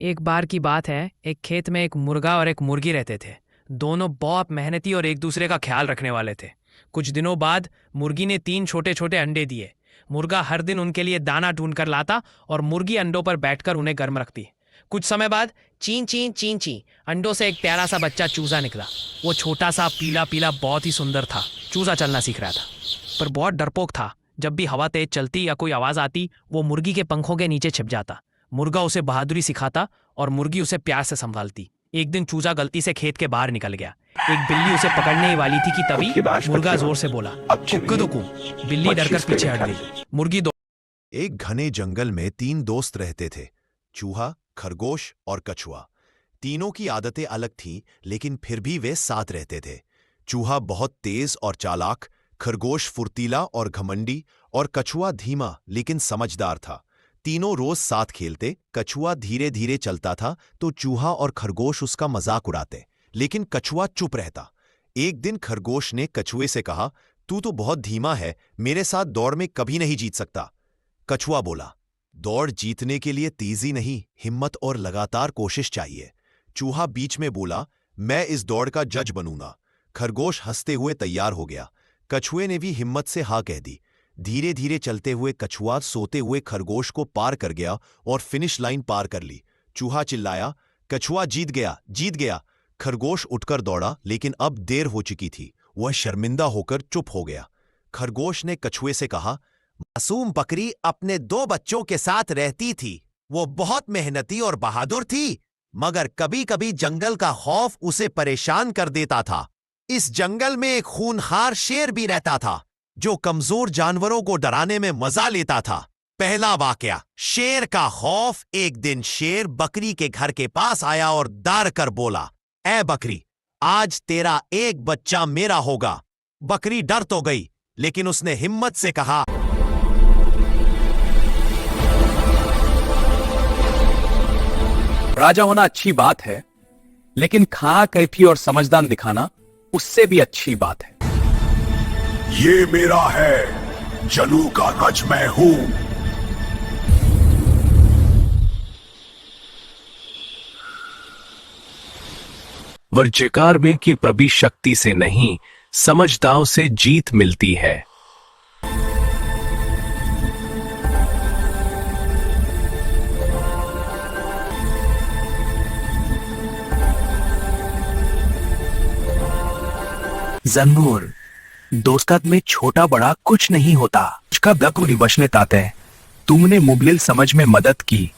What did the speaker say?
एक बार की बात है, एक खेत में एक मुर्गा और एक मुर्गी रहते थे। दोनों बहुत मेहनती और एक दूसरे का ख्याल रखने वाले थे। कुछ दिनों बाद मुर्गी ने 3 छोटे छोटे अंडे दिए। मुर्गा हर दिन उनके लिए दाना ढूंढ कर लाता और मुर्गी अंडों पर बैठकर उन्हें गर्म रखती। कुछ समय बाद चीं चीं चीं चीं अंडों से एक प्यारा सा बच्चा चूजा निकला। वो छोटा सा पीला पीला बहुत ही सुंदर था। चूजा चलना सीख रहा था पर बहुत डरपोक था। जब भी हवा तेज चलती या कोई आवाज आती वो मुर्गी के पंखों के नीचे छिप जाता। मुर्गा उसे बहादुरी सिखाता और मुर्गी उसे प्यार से संभालती। एक दिन चूजा गलती से खेत के बाहर निकल गया। एक बिल्ली उसे पकड़ने ही वाली थी कि तभी मुर्गा जोर से बोला, कुक्कू दुक्कू। बिल्ली डरकर पीछे हट गई। मुर्गी एक घने जंगल में 3 दोस्त रहते थे, चूहा, खरगोश और कछुआ। तीनों की आदतें अलग थीं, लेकिन फिर भी वे साथ रहते थे। चूहा बहुत तेज और चालाक, खरगोश फुर्तीला और घमंडी और कछुआ धीमा लेकिन समझदार था। तीनों रोज साथ खेलते। कछुआ धीरे धीरे चलता था तो चूहा और खरगोश उसका मजाक उड़ाते, लेकिन कछुआ चुप रहता। एक दिन खरगोश ने कछुए से कहा, तू तो बहुत धीमा है, मेरे साथ दौड़ में कभी नहीं जीत सकता। कछुआ बोला, दौड़ जीतने के लिए तेजी नहीं, हिम्मत और लगातार कोशिश चाहिए। चूहा बीच में बोला, मैं इस दौड़ का जज बनूंगा। खरगोश हंसते हुए तैयार हो गया। कछुए ने भी हिम्मत से हाँ कह दी। धीरे धीरे चलते हुए कछुआ सोते हुए खरगोश को पार कर गया और फिनिश लाइन पार कर ली। चूहा चिल्लाया, कछुआ जीत गया, जीत गया। खरगोश उठकर दौड़ा, लेकिन अब देर हो चुकी थी। वह शर्मिंदा होकर चुप हो गया। खरगोश ने कछुए से कहा, मासूम बकरी अपने 2 बच्चों के साथ रहती थी। वो बहुत मेहनती और बहादुर थी, मगर कभी कभी जंगल का खौफ उसे परेशान कर देता था। इस जंगल में एक खूंखार शेर भी रहता था, जो कमजोर जानवरों को डराने में मजा लेता था। पहला वाकया, शेर का खौफ। एक दिन शेर बकरी के घर के पास आया और डर कर बोला, ऐ बकरी, आज तेरा एक बच्चा मेरा होगा। बकरी डर तो गई, लेकिन उसने हिम्मत से कहा, राजा होना अच्छी बात है, लेकिन खा कैफी और समझदार दिखाना उससे भी अच्छी बात है। ये मेरा है, जलू का राज मैं हूं। वर्जिकार में की प्रबी शक्ति से नहीं, समझदारों से जीत मिलती है। जन्नूर, दोस्तात में छोटा बड़ा कुछ नहीं होता। उसका बकरी बचने ताते तुमने मुबलिल समझ में मदद की,